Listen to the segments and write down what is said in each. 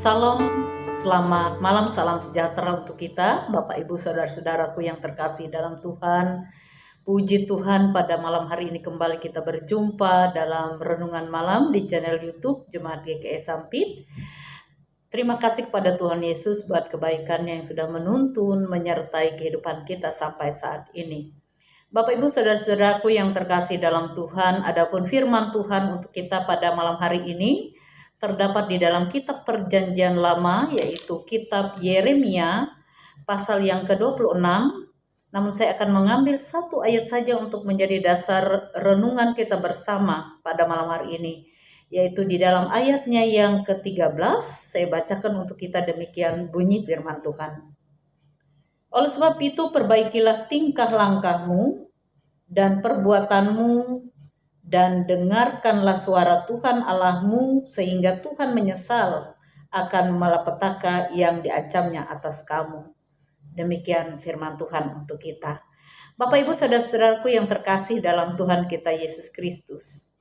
Salam, selamat malam, salam sejahtera untuk kita, Bapak Ibu Saudara-saudaraku yang terkasih dalam Tuhan. Puji Tuhan, pada malam hari ini kembali kita berjumpa dalam renungan malam di channel YouTube Jemaat GKI Sampit. Terima kasih kepada Tuhan Yesus buat kebaikannya yang sudah menuntun, menyertai kehidupan kita sampai saat ini. Bapak Ibu Saudara-saudaraku yang terkasih dalam Tuhan, adapun firman Tuhan untuk kita pada malam hari ini terdapat di dalam kitab Perjanjian Lama, yaitu kitab Yeremia pasal yang ke-26. Namun saya akan mengambil satu ayat saja untuk menjadi dasar renungan kita bersama pada malam hari ini, yaitu di dalam ayatnya yang ke-13. Saya bacakan untuk kita, demikian bunyi firman Tuhan. Oleh sebab itu perbaikilah tingkah langkahmu dan perbuatanmu, dan dengarkanlah suara Tuhan Allahmu, sehingga Tuhan menyesal akan malapetaka yang diancamnya atas kamu. Demikian firman Tuhan untuk kita. Bapak Ibu Saudara-saudaraku yang terkasih dalam Tuhan kita Yesus Kristus,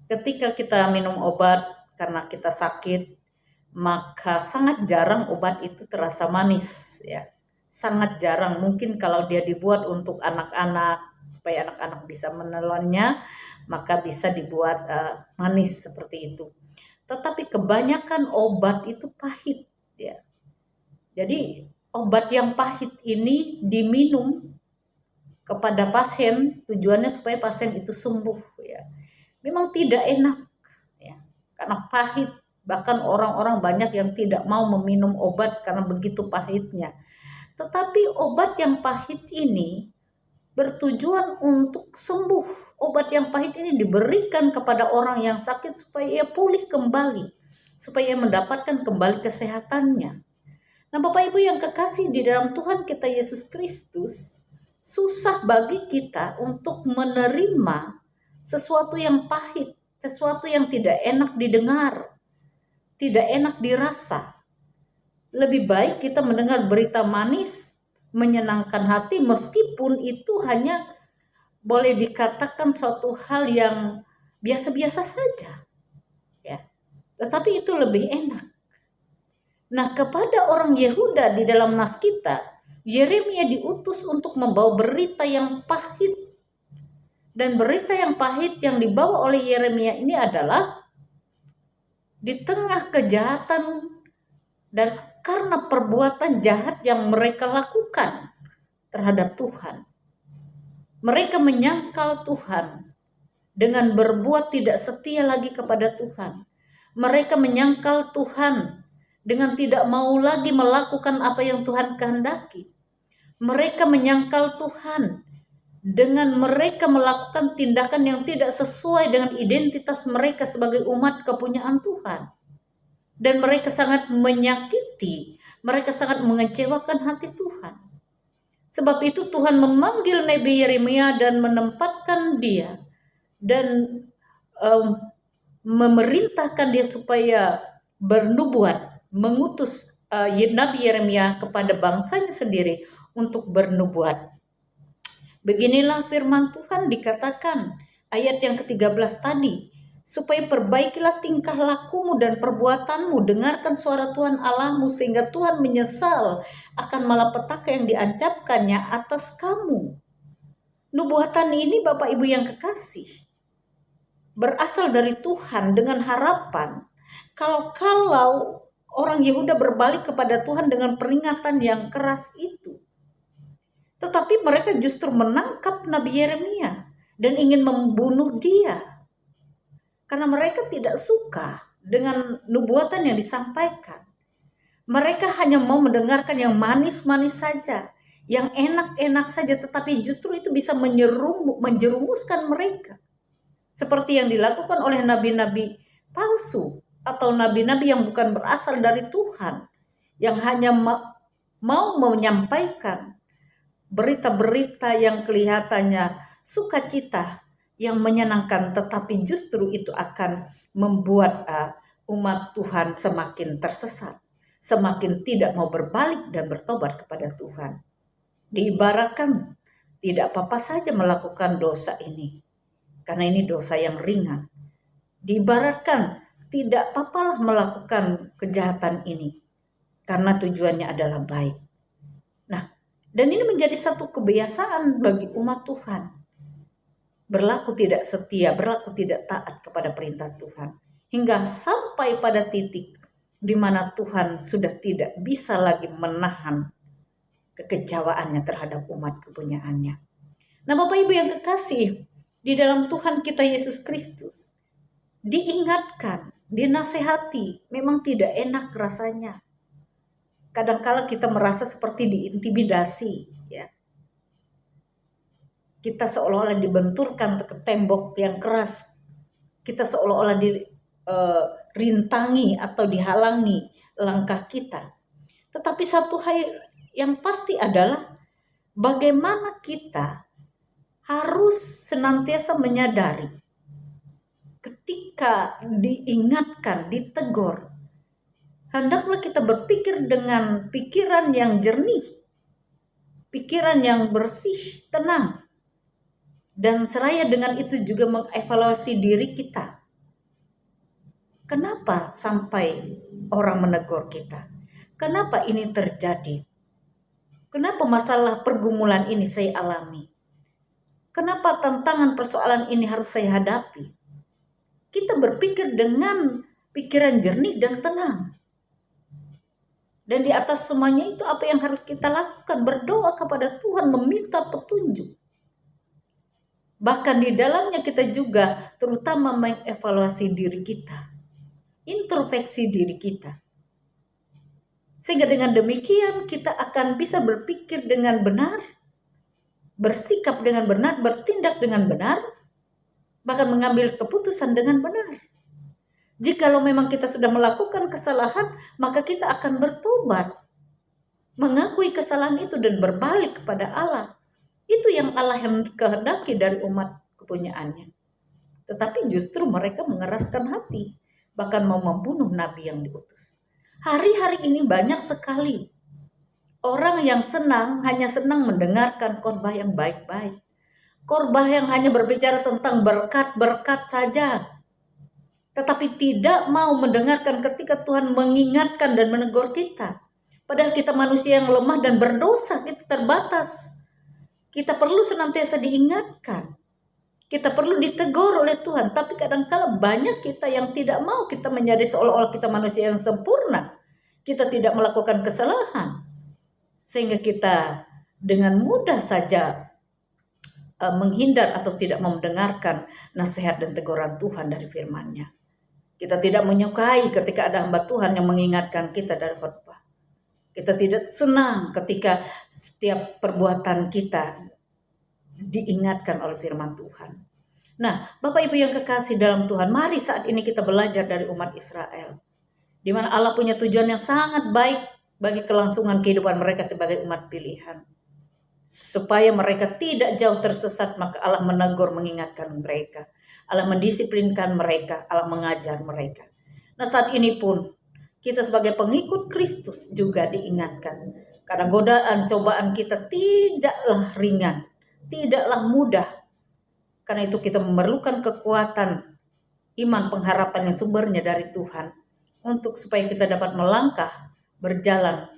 ketika kita minum obat karena kita sakit, maka sangat jarang obat itu terasa manis, ya. Sangat jarang. Mungkin kalau dia dibuat untuk anak-anak supaya anak-anak bisa menelannya, maka bisa dibuat manis seperti itu. Tetapi kebanyakan obat itu pahit, ya. Jadi obat yang pahit ini diminum kepada pasien, tujuannya supaya pasien itu sembuh, ya. Memang tidak enak, ya, karena pahit. Bahkan orang-orang banyak yang tidak mau meminum obat karena begitu pahitnya. Tetapi obat yang pahit ini bertujuan untuk sembuh. Obat yang pahit ini diberikan kepada orang yang sakit supaya ia pulih kembali, supaya ia mendapatkan kembali kesehatannya. Nah, Bapak Ibu yang kekasih di dalam Tuhan kita Yesus Kristus, susah bagi kita untuk menerima sesuatu yang pahit, sesuatu yang tidak enak didengar, tidak enak dirasa. Lebih baik kita mendengar berita manis, menyenangkan hati, meskipun itu hanya boleh dikatakan suatu hal yang biasa-biasa saja, ya. Tetapi itu lebih enak. Nah, kepada orang Yehuda di dalam nas kita, Yeremia diutus untuk membawa berita yang pahit. Dan berita yang pahit yang dibawa oleh Yeremia ini adalah di tengah kejahatan dan karena perbuatan jahat yang mereka lakukan terhadap Tuhan. Mereka menyangkal Tuhan dengan berbuat tidak setia lagi kepada Tuhan. Mereka menyangkal Tuhan dengan tidak mau lagi melakukan apa yang Tuhan kehendaki. Mereka menyangkal Tuhan dengan mereka melakukan tindakan yang tidak sesuai dengan identitas mereka sebagai umat kepunyaan Tuhan. Dan mereka sangat menyakiti, mereka sangat mengecewakan hati Tuhan. Sebab itu Tuhan memanggil Nabi Yeremia dan menempatkan dia dan memerintahkan dia supaya bernubuat, mengutus Nabi Yeremia kepada bangsanya sendiri untuk bernubuat. Beginilah firman Tuhan dikatakan ayat yang ke-13 tadi, supaya perbaikilah tingkah lakumu dan perbuatanmu, dengarkan suara Tuhan Allahmu, sehingga Tuhan menyesal akan malapetaka yang diancamkannya atas kamu. Nubuatan ini, Bapak Ibu yang kekasih, berasal dari Tuhan dengan harapan kalau orang Yehuda berbalik kepada Tuhan dengan peringatan yang keras itu. Tetapi mereka justru menangkap Nabi Yeremia dan ingin membunuh dia. Karena mereka tidak suka dengan nubuatan yang disampaikan. Mereka hanya mau mendengarkan yang manis-manis saja, yang enak-enak saja, tetapi justru itu bisa menjerumuskan mereka. Seperti yang dilakukan oleh nabi-nabi palsu atau nabi-nabi yang bukan berasal dari Tuhan, yang hanya mau menyampaikan berita-berita yang kelihatannya sukacita, yang menyenangkan, tetapi justru itu akan membuat umat Tuhan semakin tersesat, semakin tidak mau berbalik dan bertobat kepada Tuhan. Diibaratkan tidak apa-apa saja melakukan dosa ini, karena ini dosa yang ringan. Diibaratkan tidak apa-apalah melakukan kejahatan ini karena tujuannya adalah baik. Nah, dan ini menjadi satu kebiasaan bagi umat Tuhan. Berlaku tidak setia, berlaku tidak taat kepada perintah Tuhan. Hingga sampai pada titik di mana Tuhan sudah tidak bisa lagi menahan kekecewaannya terhadap umat kepunyaannya. Nah, Bapak Ibu yang kekasih, di dalam Tuhan kita Yesus Kristus, diingatkan, dinasehati, memang tidak enak rasanya. Kadangkala kita merasa seperti diintimidasi, ya. Kita seolah-olah dibenturkan ke tembok yang keras. Kita seolah-olah dirintangi atau dihalangi langkah kita. Tetapi satu hal yang pasti adalah bagaimana kita harus senantiasa menyadari ketika diingatkan, ditegur, hendaklah kita berpikir dengan pikiran yang jernih, pikiran yang bersih, tenang, dan seraya dengan itu juga mengevaluasi diri kita. Kenapa sampai orang menegur kita? Kenapa ini terjadi? Kenapa masalah pergumulan ini saya alami? Kenapa tantangan persoalan ini harus saya hadapi? Kita berpikir dengan pikiran jernih dan tenang. Dan di atas semuanya itu apa yang harus kita lakukan? Berdoa kepada Tuhan, meminta petunjuk. Bahkan di dalamnya kita juga terutama mengevaluasi diri kita. Introspeksi diri kita. Sehingga dengan demikian kita akan bisa berpikir dengan benar, bersikap dengan benar, bertindak dengan benar, bahkan mengambil keputusan dengan benar. Jikalau memang kita sudah melakukan kesalahan, maka kita akan bertobat, mengakui kesalahan itu dan berbalik kepada Allah. Itu yang Allah yang kehendaki dari umat kepunyaannya. Tetapi justru mereka mengeraskan hati, bahkan mau membunuh nabi yang diutus. Hari-hari ini banyak sekali orang yang hanya senang mendengarkan khotbah yang baik-baik. Khotbah yang hanya berbicara tentang berkat-berkat saja. Tetapi tidak mau mendengarkan ketika Tuhan mengingatkan dan menegur kita. Padahal kita manusia yang lemah dan berdosa, kita terbatas. Kita perlu senantiasa diingatkan. Kita perlu ditegur oleh Tuhan. Tapi kadang-kala banyak kita yang tidak mau, kita menjadi seolah-olah kita manusia yang sempurna. Kita tidak melakukan kesalahan. Sehingga kita dengan mudah saja menghindar atau tidak mendengarkan nasihat dan teguran Tuhan dari firman-Nya. Kita tidak menyukai ketika ada hamba Tuhan yang mengingatkan kita dari khotbah. Kita tidak senang ketika setiap perbuatan kita diingatkan oleh firman Tuhan. Nah, Bapak Ibu yang kekasih dalam Tuhan, mari saat ini kita belajar dari umat Israel. Di mana Allah punya tujuan yang sangat baik bagi kelangsungan kehidupan mereka sebagai umat pilihan. Supaya mereka tidak jauh tersesat, maka Allah menegur, mengingatkan mereka. Allah mendisiplinkan mereka, Allah mengajar mereka. Nah, saat ini pun kita sebagai pengikut Kristus juga diingatkan. Karena godaan, cobaan kita tidaklah ringan, tidaklah mudah. Karena itu kita memerlukan kekuatan, iman, pengharapan yang sumbernya dari Tuhan. Untuk supaya kita dapat melangkah, berjalan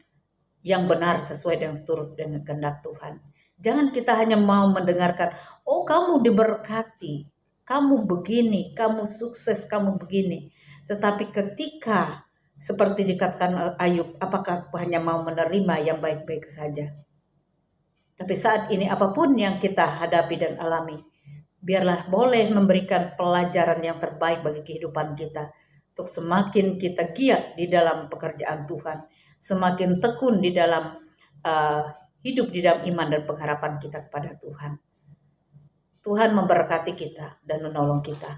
yang benar sesuai dengan seturut dengan kehendak Tuhan. Jangan kita hanya mau mendengarkan, oh kamu diberkati, kamu begini, kamu sukses, kamu begini. Tetapi ketika seperti dikatakan Ayub, apakah aku hanya mau menerima yang baik-baik saja? Tapi saat ini apapun yang kita hadapi dan alami, biarlah boleh memberikan pelajaran yang terbaik bagi kehidupan kita. Untuk semakin kita giat di dalam pekerjaan Tuhan, semakin tekun di dalam hidup di dalam iman dan pengharapan kita kepada Tuhan. Tuhan memberkati kita dan menolong kita.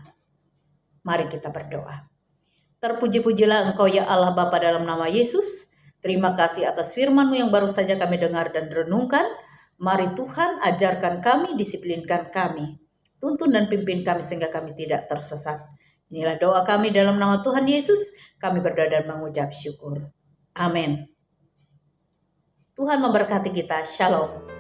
Mari kita berdoa. Terpuji-pujilah Engkau ya Allah Bapa dalam nama Yesus. Terima kasih atas firman-Mu yang baru saja kami dengar dan renungkan. Mari Tuhan ajarkan kami, disiplinkan kami. Tuntun dan pimpin kami sehingga kami tidak tersesat. Inilah doa kami dalam nama Tuhan Yesus. Kami berdoa dan mengucap syukur. Amin. Tuhan memberkati kita. Shalom.